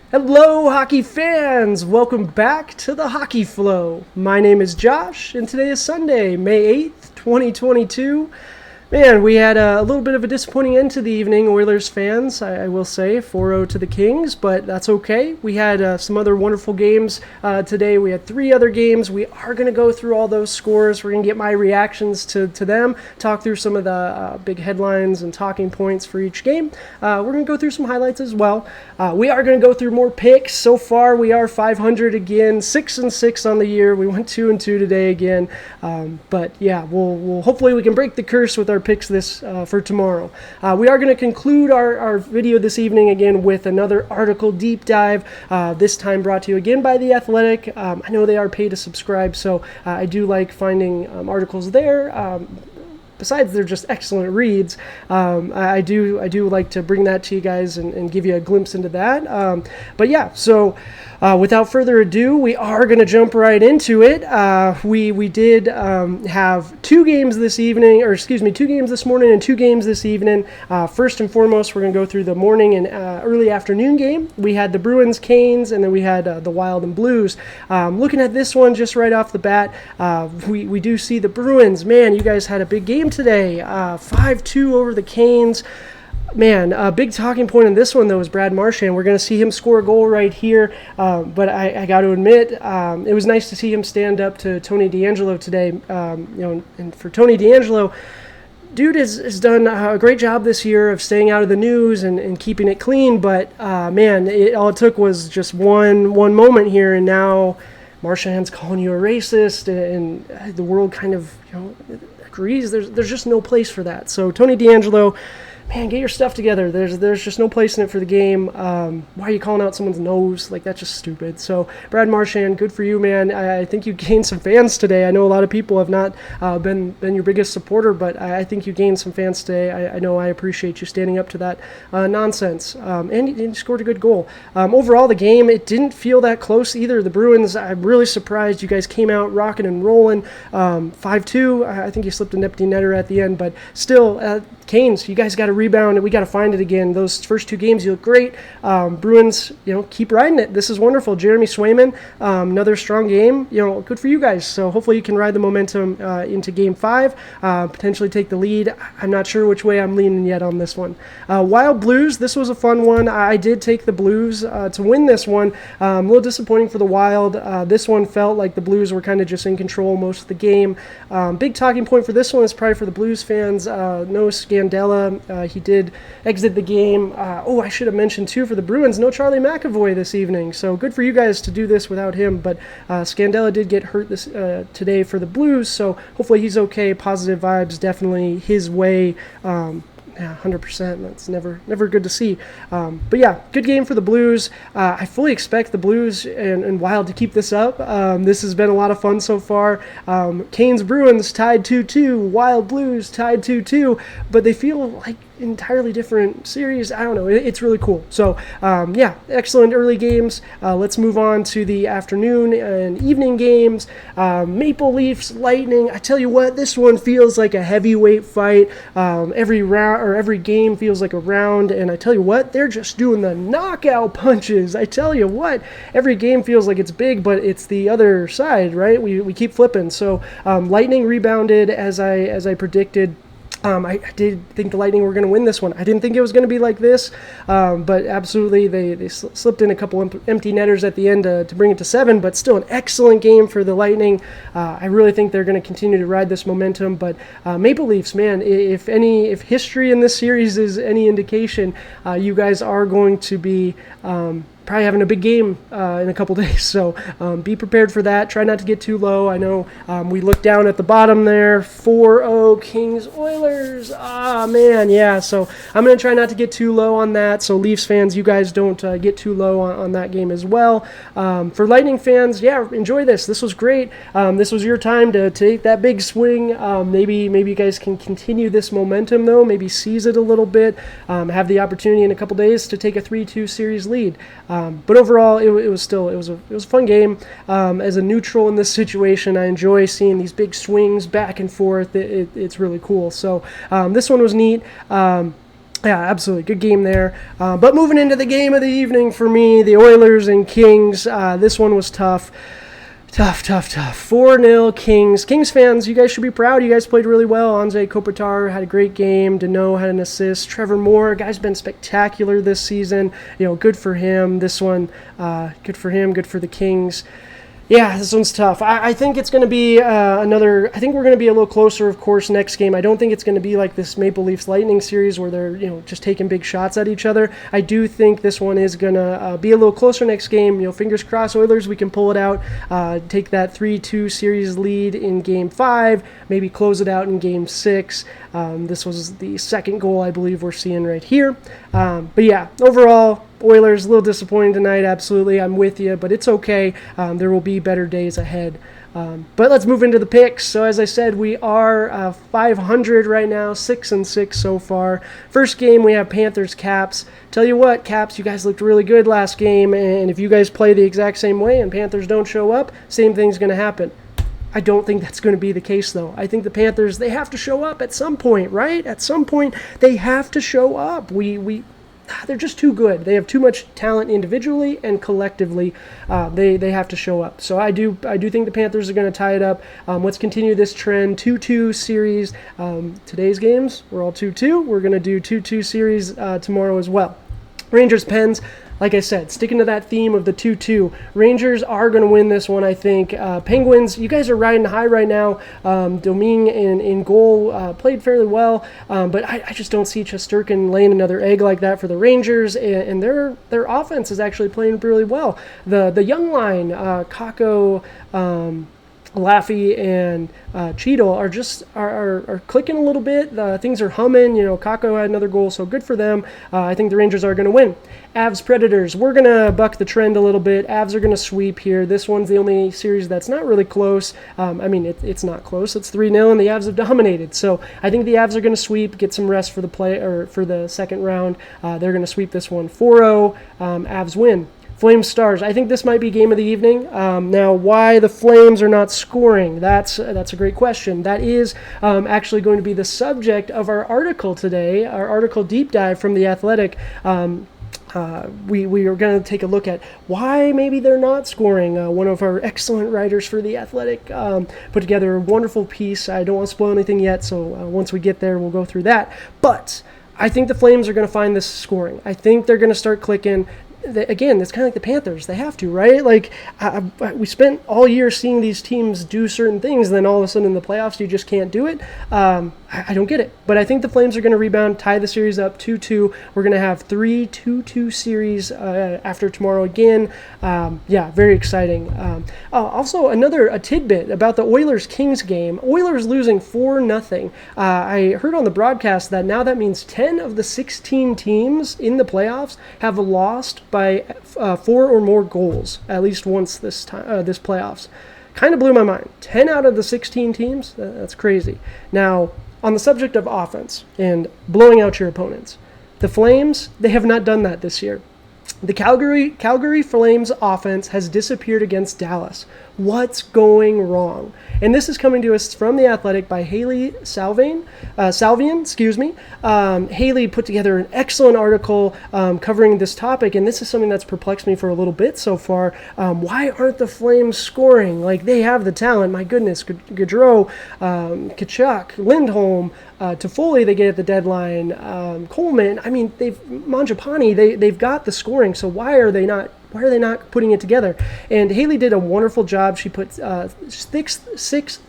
Hello, hockey fans! Welcome back to the Hockey Flow. My name is Josh, and today is Sunday, May 8th, 2022. Man, we had a little bit of a disappointing end to the evening, Oilers fans, I will say, 4-0 to the Kings, but that's okay. We had some other wonderful games today. We had 3 other games. We are going to go through all those scores. We're going to get my reactions to them, talk through some of the big headlines and talking points for each game. We're going to go through some highlights as well. We are going to go through more picks. So far, we are 500 again, 6-6 on the year. We went 2-2 today again, but yeah, we'll hopefully we can break the curse with our picks this for tomorrow. We are going to conclude our video this evening again with another article deep dive, this time brought to you again by The Athletic. I know they are paid to subscribe, so I do like finding articles there. Besides, they're just excellent reads. I do like to bring that to you guys and give you a glimpse into that. But yeah, so without further ado, we are going to jump right into it. We did have 2 games this evening, 2 games this morning and 2 games this evening. First and foremost, we're going to go through the morning and early afternoon game. We had the Bruins, Canes, and then we had the Wild and Blues. Looking at this one just right off the bat, we do see the Bruins. Man, you guys had a big game today, 5-2 over the Canes. Man, a big talking point in this one, though, is Brad Marchand. We're going to see him score a goal right here, but I got to admit, it was nice to see him stand up to Tony Deangelo today. And for Tony Deangelo, dude has done a great job this year of staying out of the news and keeping it clean, but man, all it took was just one moment here, and now Marchand's calling you a racist, and the world kind of agrees. There's just no place for that. So Tony Deangelo, man, get your stuff together. There's just no place in it for the game. Why are you calling out someone's nose? Like, that's just stupid. So, Brad Marchand, good for you, man. I think you gained some fans today. I know a lot of people have not been your biggest supporter, but I think you gained some fans today. I know I appreciate you standing up to that nonsense. And you scored a good goal. Overall, the game, it didn't feel that close either. The Bruins, I'm really surprised. You guys came out rocking and rolling. 5-2. I think you slipped an empty netter at the end, but still, Canes, you guys got to rebound, and we got to find it again. Those first 2 games, you look great. Bruins, keep riding it. This is wonderful. Jeremy Swayman, another strong game. Good for you guys. So hopefully you can ride the momentum into Game 5, potentially take the lead. I'm not sure which way I'm leaning yet on this one. Wild Blues, this was a fun one. I did take the Blues to win this one. A little disappointing for the Wild. This one felt like the Blues were kind of just in control most of the game. Big talking point for this one is probably for the Blues fans. No Scandella, he did exit the game. I should have mentioned too for the Bruins, no Charlie McAvoy this evening. So good for you guys to do this without him. But Scandella did get hurt this today for the Blues, so hopefully he's okay. Positive vibes definitely his way. 100%. That's never good to see. But yeah, good game for the Blues. I fully expect the Blues and Wild to keep this up. This has been a lot of fun so far. Canes Bruins tied 2-2. Wild Blues tied 2-2. But they feel like entirely different series. I don't know. It's really cool. So yeah, excellent early games. Let's move on to the afternoon and evening games. Maple Leafs Lightning. I tell you what, this one feels like a heavyweight fight. Every round or every game feels like a round, and I tell you what, they're just doing the knockout punches. I tell you what, every game feels like it's big, but it's the other side, right? We keep flipping. So Lightning rebounded as I predicted. I did think the Lightning were going to win this one. I didn't think it was going to be like this, but absolutely they slipped in a couple empty netters at the end to bring it to 7, but still an excellent game for the Lightning. I really think they're going to continue to ride this momentum, but Maple Leafs, man, if history in this series is any indication, you guys are going to be probably having a big game in a couple days, so be prepared for that. Try not to get too low. I know we look down at the bottom there, 4-0 Kings Oilers. Man, yeah, so I'm going to try not to get too low on that, so Leafs fans, you guys don't get too low on that game as well. For Lightning fans, yeah, enjoy this. This was great. This was your time to take that big swing. Maybe you guys can continue this momentum, though, maybe seize it a little bit, have the opportunity in a couple days to take a 3-2 series lead. But overall, it was a fun game. As a neutral in this situation, I enjoy seeing these big swings back and forth. It's really cool. So this one was neat. Yeah, absolutely. Good game there. But moving into the game of the evening for me, the Oilers and Kings. This one was tough. Tough. 4-0 Kings. Kings fans, you guys should be proud. You guys played really well. Anze Kopitar had a great game. Deneau had an assist. Trevor Moore, guy's been spectacular this season. Good for him. This one, good for him. Good for the Kings. Yeah, this one's tough. I think it's going to be I think we're going to be a little closer, of course, next game. I don't think it's going to be like this Maple Leafs Lightning series where they're just taking big shots at each other. I do think this one is going to be a little closer next game. Fingers crossed, Oilers, we can pull it out, take that 3-2 series lead in Game 5, maybe close it out in Game 6. This was the second goal I believe we're seeing right here. But yeah, overall, Oilers, a little disappointing tonight, absolutely. I'm with you, but it's okay. There will be better days ahead. But let's move into the picks. So as I said, we are 500 right now, 6-6 so far. First game, we have Panthers-Caps. Tell you what, Caps, you guys looked really good last game, and if you guys play the exact same way and Panthers don't show up, same thing's going to happen. I don't think that's going to be the case, though. I think the Panthers, they have to show up at some point, right? At some point, they have to show up. They're just too good. They have too much talent individually and collectively. They have to show up. So I do think the Panthers are going to tie it up. Let's continue this trend. 2-2 series. Today's games, we're all 2-2. We're going to do 2-2 series tomorrow as well. Rangers Pens. Like I said, sticking to that theme of the 2-2, Rangers are going to win this one, I think. Penguins, you guys are riding high right now. Domingue in goal played fairly well, but I just don't see Shesterkin laying another egg like that for the Rangers, and their offense is actually playing really well. The young line, Kakko, Laffy and Cheadle are clicking a little bit. Things are humming. Kakko had another goal, so good for them. I think the Rangers are going to win. Avs Predators, we're going to buck the trend a little bit. Avs are going to sweep here. This one's the only series that's not really close. It's not close. It's 3-0, and the Avs have dominated. So I think the Avs are going to sweep, get some rest for the second round. They're going to sweep this one 4-0. Avs win. Flames Stars. I think this might be game of the evening. Now, why the Flames are not scoring? That's a great question. That is actually going to be the subject of our article today, our article deep dive from The Athletic. We are going to take a look at why maybe they're not scoring. One of our excellent writers for The Athletic put together a wonderful piece. I don't want to spoil anything yet, so once we get there, we'll go through that. But I think the Flames are going to find this scoring. I think they're going to start clicking. Again, it's kind of like the Panthers. They have to, right? Like, we spent all year seeing these teams do certain things, and then all of a sudden in the playoffs, you just can't do it. I don't get it. But I think the Flames are going to rebound, tie the series up 2-2. We're going to have 3 2-2 series after tomorrow again. Very exciting. Also, a tidbit about the Oilers-Kings game. Oilers losing 4-0. I heard on the broadcast that now that means 10 of the 16 teams in the playoffs have lost by 4 or more goals at least once this playoffs. Kind of blew my mind. 10 out of the 16 teams? That's crazy. Now, on the subject of offense and blowing out your opponents, the Flames, they have not done that this year. The Calgary Flames offense has disappeared against Dallas. What's going wrong? And this is coming to us from The Athletic by Hailey Salvian. Hailey put together an excellent article covering this topic, and this is something that's perplexed me for a little bit so far. Why aren't the Flames scoring? Like, they have the talent. My goodness, Gaudreau, Tkachuk, Lindholm, Toffoli they get at the deadline, Coleman. Mangiapane, they've got the scoring, so why are they not putting it together? And Hailey did a wonderful job. She put six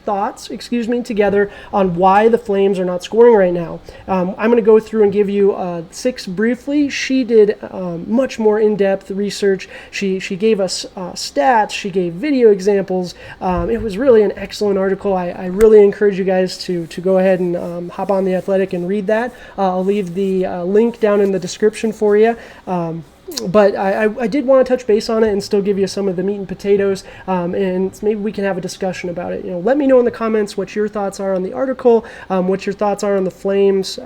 thoughts together on why the Flames are not scoring right now. I'm going to go through and give you 6 briefly. She did much more in-depth research. She gave us stats. She gave video examples. It was really an excellent article. I really encourage you guys to go ahead and hop on The Athletic and read that. I'll leave the link down in the description for you. But I did want to touch base on it and still give you some of the meat and potatoes, and maybe we can have a discussion about it. Let me know in the comments what your thoughts are on the article, what your thoughts are on the Flames.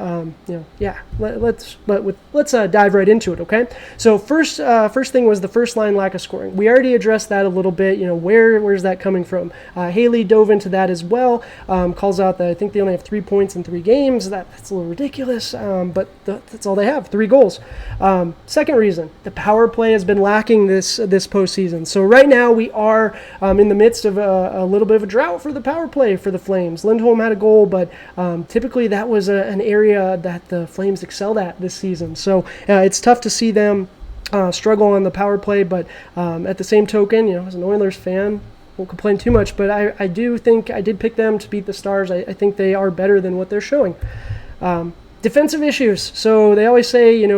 Let's dive right into it. Okay. So first thing was the first line lack of scoring. We already addressed that a little bit. Where's that coming from? Hailey dove into that as well. Calls out that I think they only have 3 points in 3 games. That's a little ridiculous, but that's all they have, 3 goals. Second reason, the power play has been lacking this postseason. So right now we are in the midst of a little bit of a drought for the power play for the Flames. Lindholm had a goal, but typically that was an area that the Flames excelled at this season. So it's tough to see them struggle on the power play, but at the same token, as an Oilers fan, won't complain too much, but I do think I did pick them to beat the Stars. I think they are better than what they're showing. Defensive issues. So they always say, you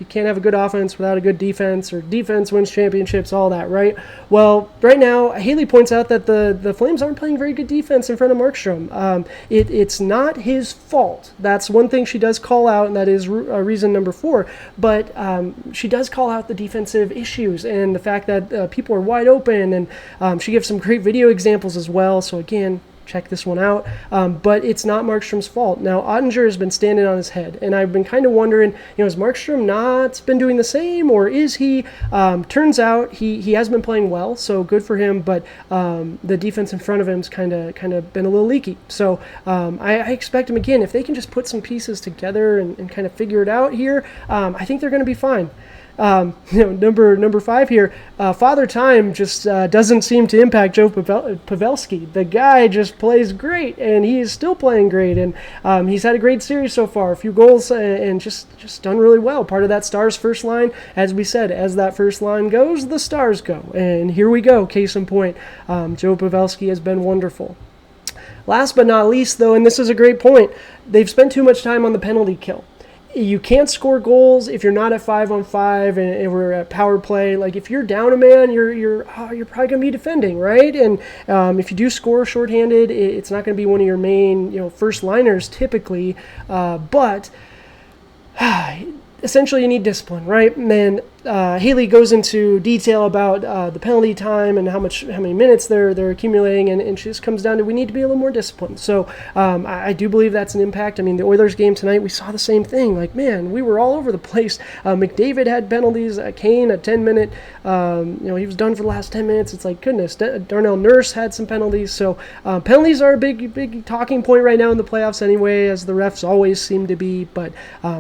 can't have a good offense without a good defense, or defense wins championships, all that, right? Well, right now, Hailey points out that the Flames aren't playing very good defense in front of Markstrom. It's not his fault. That's one thing she does call out, and that is reason number 4. But she does call out the defensive issues and the fact that people are wide open, and she gives some great video examples as well. So again, check this one out. But it's not Markstrom's fault. Now, Ottinger has been standing on his head, and I've been kind of wondering, has Markstrom not been doing the same, or is he? Turns out he has been playing well, so good for him, but the defense in front of him's kind of been a little leaky. So I expect him, again, if they can just put some pieces together and kind of figure it out here, I think they're going to be fine. Number 5 here, Father Time just doesn't seem to impact Joe Pavelski. The guy just plays great, and he is still playing great, and he's had a great series so far, a few goals, and just done really well. Part of that Stars first line, as we said, as that first line goes, the Stars go, and here we go, case in point. Joe Pavelski has been wonderful. Last but not least, though, and this is a great point, they've spent too much time on the penalty kill. You can't score goals if you're not at 5-on-5 and we're at power play. Like, if you're down a man, you're probably going to be defending, right? And if you do score shorthanded, it's not going to be one of your main first liners typically, but essentially you need discipline, right? And then Hailey goes into detail about the penalty time and how many minutes they're accumulating, and she just comes down to we need to be a little more disciplined. So I do believe that's an impact. I mean, the Oilers game tonight, we saw the same thing. Like, man, we were all over the place. McDavid had penalties. Kane, a 10-minute, he was done for the last 10 minutes. It's like, goodness. Darnell Nurse had some penalties. So penalties are a big talking point right now in the playoffs anyway, as the refs always seem to be. But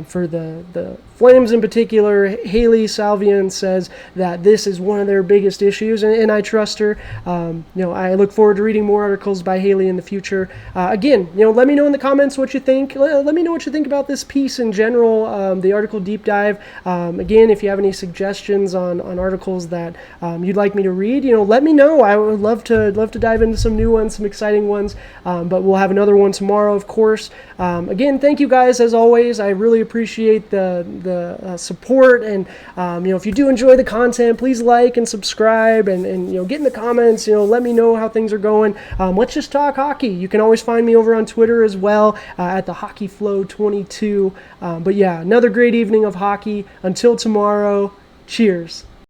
for the Flames in particular, Hailey Salvian says that this is one of their biggest issues, and I trust her. I look forward to reading more articles by Hailey in the future. Again, let me know in the comments what you think. Let me know what you think about this piece in general, the article deep dive. Again, if you have any suggestions on articles that you'd like me to read, let me know. I would love to dive into some new ones, some exciting ones. But we'll have another one tomorrow, of course. Again, thank you guys as always. I really appreciate the support, and if you do enjoy the content, please like and subscribe, and get in the comments. Let me know how things are going. Let's just talk hockey. You can always find me over on Twitter as well, at the HockeyFlow22. But yeah, another great evening of hockey. Until tomorrow, cheers.